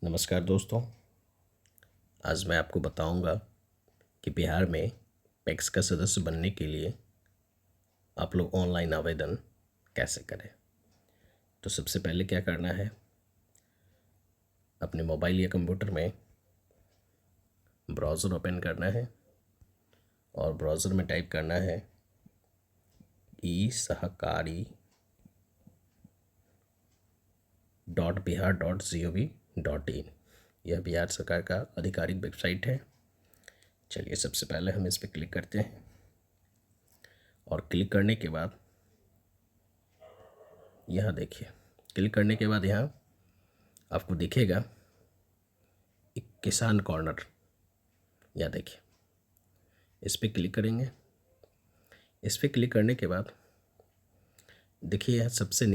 नमस्कार दोस्तों। आज मैं आपको बताऊंगा कि बिहार में पैक्स का सदस्य बनने के लिए आप लोग ऑनलाइन आवेदन कैसे करें। तो सबसे पहले क्या करना है, अपने मोबाइल या कंप्यूटर में ब्राउज़र ओपन करना है और ब्राउज़र में टाइप करना है e-सहकारी.bihar.gov.in। यह बिहार सरकार का आधिकारिक वेबसाइट है। चलिए सबसे पहले हम इस पर क्लिक करते हैं और क्लिक करने के बाद यहाँ देखिए, क्लिक करने के बाद यहाँ आपको दिखेगा एक किसान कॉर्नर। यहाँ देखिए, इस पर क्लिक करेंगे। इस पर क्लिक करने के बाद देखिए यहाँ सबसे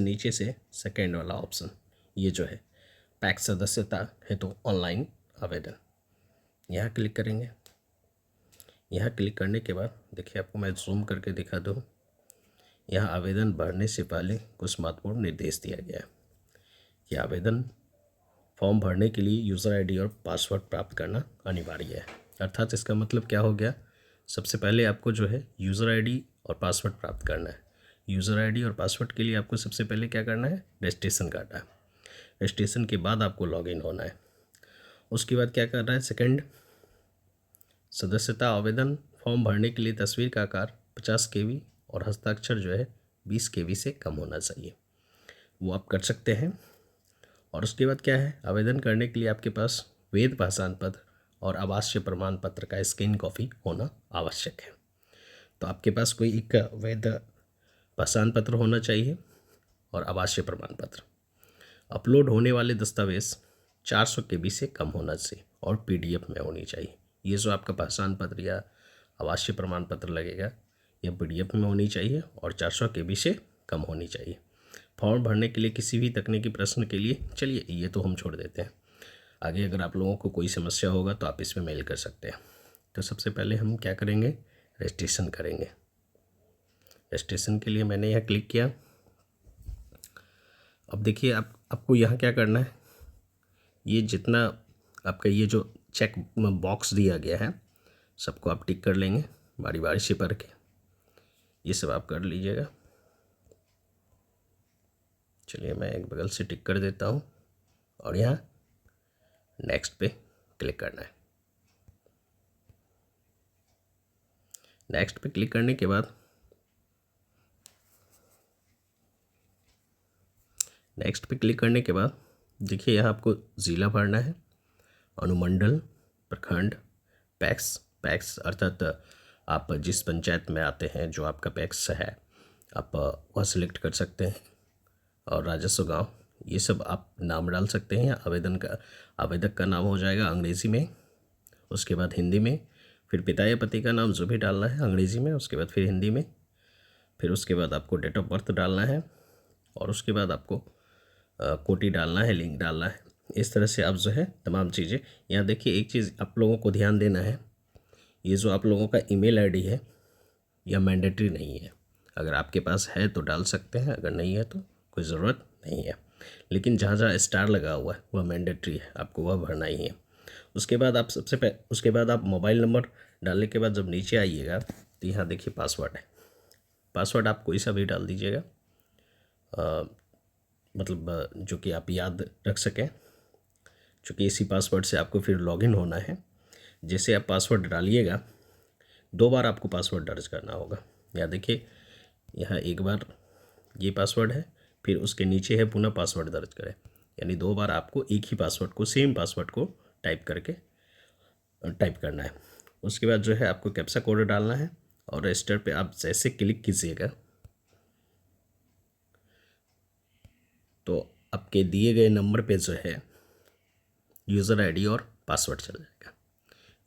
नीचे से सेकेंड वाला ऑप्शन, ये जो है पैक्स सदस्यता हेतु ऑनलाइन आवेदन, यहाँ क्लिक करेंगे। यहाँ क्लिक करने के बाद देखिए, आपको मैं जूम करके दिखा दूँ, यहाँ आवेदन भरने से पहले कुछ महत्वपूर्ण निर्देश दिया गया है कि आवेदन फॉर्म भरने के लिए यूज़र आईडी और पासवर्ड प्राप्त करना अनिवार्य है। अर्थात इसका मतलब क्या हो गया, सबसे पहले आपको जो है यूज़र आईडी और पासवर्ड प्राप्त करना है। यूज़र आईडी और पासवर्ड के लिए आपको सबसे पहले क्या करना है, रजिस्ट्रेशन करना है। रजिस्ट्रेशन के बाद आपको लॉगिन होना है। उसके बाद क्या करना है, सेकंड, सदस्यता आवेदन फॉर्म भरने के लिए तस्वीर का आकार 50 KB और हस्ताक्षर जो है 20 KB से कम होना चाहिए, वो आप कर सकते हैं। और उसके बाद क्या है, आवेदन करने के लिए आपके पास वैध पहचान पत्र और आवासीय प्रमाण पत्र का स्कैन कॉपी होना आवश्यक है। तो आपके पास कोई एक वैध पहचान पत्र होना चाहिए और आवासीय प्रमाण पत्र। अपलोड होने वाले दस्तावेज 400 KB से कम होना चाहिए और PDF में होनी चाहिए। ये जो आपका पहचान पत्र या आवासीय प्रमाण पत्र लगेगा, यह PDF में होनी चाहिए और 400 KB से कम होनी चाहिए। फॉर्म भरने के लिए किसी भी तकनीकी प्रश्न के लिए, चलिए ये तो हम छोड़ देते हैं। आगे अगर आप लोगों को कोई समस्या होगा तो आप इसमें मेल कर सकते हैं। तो सबसे पहले हम क्या करेंगे, रजिस्ट्रेशन करेंगे। रजिस्ट्रेशन के लिए मैंने यहाँ क्लिक किया। अब देखिए, आपको यहाँ क्या करना है, ये जितना आपका ये जो चेक बॉक्स दिया गया है सबको आप टिक कर लेंगे बारी बारी से पढ़ के। ये सब आप कर लीजिएगा। चलिए मैं एक बगल से टिक कर देता हूँ और यहाँ नेक्स्ट पे क्लिक करना है। नेक्स्ट पे क्लिक करने के बाद देखिए यहाँ आपको ज़िला भरना है, अनुमंडल, प्रखंड, पैक्स अर्थात आप जिस पंचायत में आते हैं, जो आपका पैक्स है आप वह सिलेक्ट कर सकते हैं। और राजस्व गांव, ये सब आप नाम डाल सकते हैं। आवेदक का नाम हो जाएगा अंग्रेज़ी में, उसके बाद हिंदी में, फिर पिता या पति का नाम जो भी डालना है अंग्रेज़ी में, उसके बाद फिर हिंदी में, फिर उसके बाद आपको डेट ऑफ बर्थ डालना है और उसके बाद आपको कोटी डालना है, लिंक डालना है। इस तरह से आप जो है तमाम चीज़ें। यहाँ देखिए, एक चीज़ आप लोगों को ध्यान देना है, ये जो आप लोगों का ईमेल आईडी है यह मैंडेटरी नहीं है। अगर आपके पास है तो डाल सकते हैं, अगर नहीं है तो कोई ज़रूरत नहीं है। लेकिन जहाँ जहाँ स्टार लगा हुआ है वह मैंडेटरी है, आपको वह भरना ही है। उसके बाद आप मोबाइल नंबर डालने के बाद जब नीचे आइएगा तो यहाँ देखिए पासवर्ड है। पासवर्ड आप कोई सा भी डाल दीजिएगा, मतलब जो कि आप याद रख सकें, चूँकि इसी पासवर्ड से आपको फिर लॉगिन होना है। जैसे आप पासवर्ड डालिएगा 2 बार आपको पासवर्ड दर्ज करना होगा। या देखिए, यहाँ एक बार ये पासवर्ड है, फिर उसके नीचे है पुनः पासवर्ड दर्ज करें, यानी 2 बार आपको एक ही पासवर्ड को, सेम पासवर्ड को टाइप करना है। उसके बाद जो है आपको कैप्चा कोड डालना है और रजिस्टर पे आप जैसे क्लिक कीजिएगा तो आपके दिए गए नंबर पे जो है यूज़र आईडी और पासवर्ड चल जाएगा।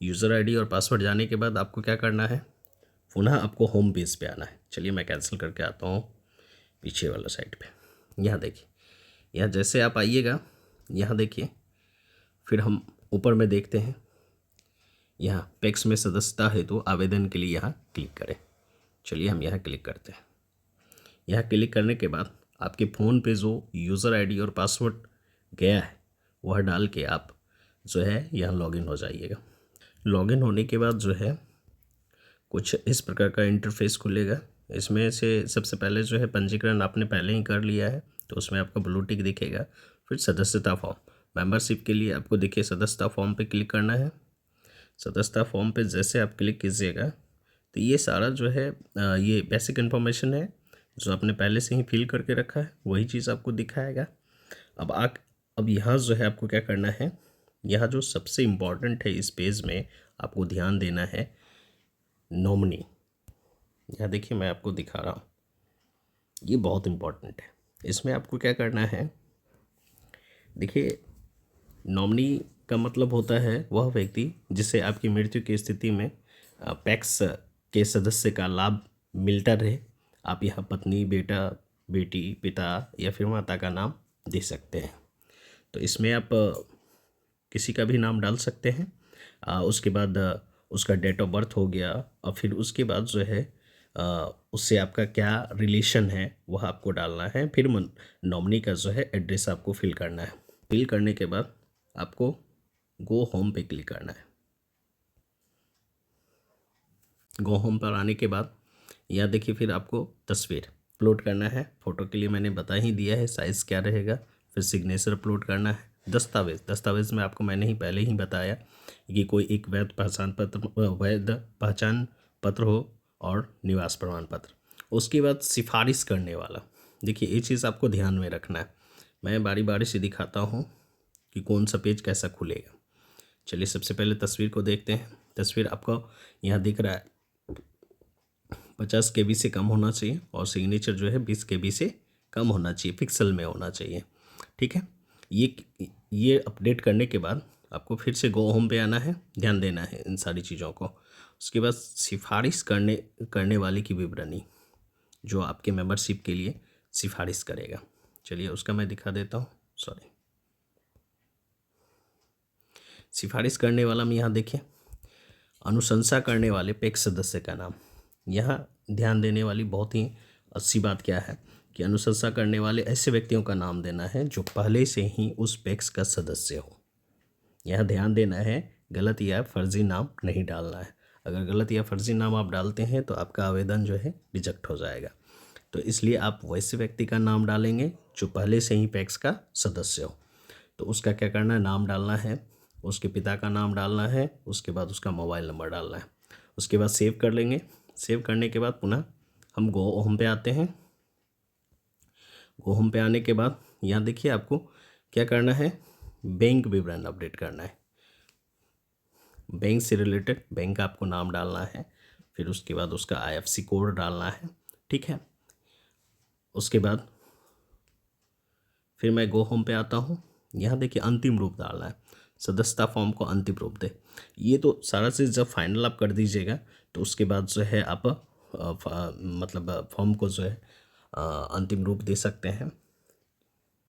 यूज़र आईडी और पासवर्ड जाने के बाद आपको क्या करना है, पुनः आपको होम पेज पे आना है। चलिए मैं कैंसिल करके आता हूँ पीछे वाला साइड पे। यहाँ देखिए, यहाँ जैसे आप आइएगा, यहाँ देखिए, फिर हम ऊपर में देखते हैं, यहाँ पैक्स में सदस्यता हेतु आवेदन के लिए यहाँ क्लिक करें। चलिए हम यहाँ क्लिक करते हैं। यहाँ क्लिक करने के बाद आपके फ़ोन पे जो यूज़र आईडी और पासवर्ड गया है वह डाल के आप जो है यहाँ लॉगिन हो जाइएगा। लॉगिन होने के बाद जो है कुछ इस प्रकार का इंटरफेस खुलेगा। इसमें से सबसे पहले जो है पंजीकरण आपने पहले ही कर लिया है तो उसमें आपका ब्लू टिक दिखेगा। फिर सदस्यता फॉर्म, मेंबरशिप के लिए आपको देखिए सदस्यता फॉर्म पे क्लिक करना है। सदस्यता फॉर्म पे जैसे आप क्लिक कीजिएगा तो ये सारा जो है ये बेसिक इन्फॉर्मेशन है जो आपने पहले से ही फिल करके रखा है, वही चीज़ आपको दिखाएगा। अब यहाँ जो है आपको क्या करना है, यहाँ जो सबसे इम्पॉर्टेंट है इस पेज में आपको ध्यान देना है, नॉमिनी। यहाँ देखिए मैं आपको दिखा रहा हूँ, ये बहुत इम्पॉर्टेंट है। इसमें आपको क्या करना है, देखिए नॉमिनी का मतलब होता है वह व्यक्ति जिसे आपकी मृत्यु की स्थिति में पैक्स के सदस्य का लाभ मिलता रहे। आप यहाँ पत्नी, बेटा, बेटी, पिता या फिर माता का नाम दे सकते हैं। तो इसमें आप किसी का भी नाम डाल सकते हैं। उसके बाद उसका डेट ऑफ बर्थ हो गया और फिर उसके बाद जो है उससे आपका क्या रिलेशन है वह आपको डालना है। फिर नॉमिनी का जो है एड्रेस आपको फिल करना है। फिल करने के बाद आपको गो होम पे क्लिक करना है। गो होम पर आने के बाद यहाँ देखिए फिर आपको तस्वीर अपलोड करना है। फ़ोटो के लिए मैंने बता ही दिया है साइज़ क्या रहेगा। फिर सिग्नेचर अपलोड करना है। दस्तावेज़ में आपको मैंने ही पहले ही बताया कि कोई एक वैध पहचान पत्र हो और निवास प्रमाण पत्र। उसके बाद सिफारिश करने वाला, देखिए ये चीज़ आपको ध्यान में रखना है। मैं बारी बारी से दिखाता हूँ कि कौन सा पेज कैसा खुलेगा। चलिए सबसे पहले तस्वीर को देखते हैं। तस्वीर आपको यहाँ दिख रहा है 50 KB से कम होना चाहिए और सिग्नेचर जो है 20 KB से कम होना चाहिए, पिक्सल में होना चाहिए। ठीक है, ये अपडेट करने के बाद आपको फिर से गो होम पे आना है, ध्यान देना है इन सारी चीज़ों को। उसके बाद सिफारिश करने वाले की विवरणी जो आपके मेंबरशिप के लिए सिफारिश करेगा। चलिए उसका मैं दिखा देता हूँ। सिफारिश करने वाला में यहाँ देखिए अनुशंसा करने वाले पैक्स सदस्य का नाम। यहाँ ध्यान देने वाली बहुत ही अच्छी बात क्या है कि अनुशंसा करने वाले ऐसे व्यक्तियों का नाम देना है जो पहले से ही उस पैक्स का सदस्य हो। यहाँ ध्यान देना है गलत या फर्जी नाम नहीं डालना है। अगर गलत या फर्जी नाम आप डालते हैं तो आपका आवेदन जो है रिजेक्ट हो जाएगा। तो इसलिए आप वैसे व्यक्ति का नाम डालेंगे जो पहले से ही पैक्स का सदस्य हो। तो उसका क्या करना है, नाम डालना है, उसके पिता का नाम डालना है, उसके बाद उसका मोबाइल नंबर डालना है। उसके बाद सेव कर लेंगे। सेव करने के बाद पुनः हम गो होम पे आते हैं। गो होम पे आने के बाद यहाँ देखिए आपको क्या करना है, बैंक विवरण अपडेट करना है। बैंक से रिलेटेड बैंक का आपको नाम डालना है, फिर उसके बाद उसका IFSC कोड डालना है। ठीक है, उसके बाद फिर मैं गो होम पे आता हूँ। यहाँ देखिए अंतिम रूप डालना है, सदस्यता फॉर्म को अंतिम रूप दे। ये तो सारा चीज़ जब फाइनल आप कर दीजिएगा तो उसके बाद जो है आप मतलब फॉर्म को जो है अंतिम रूप दे सकते हैं।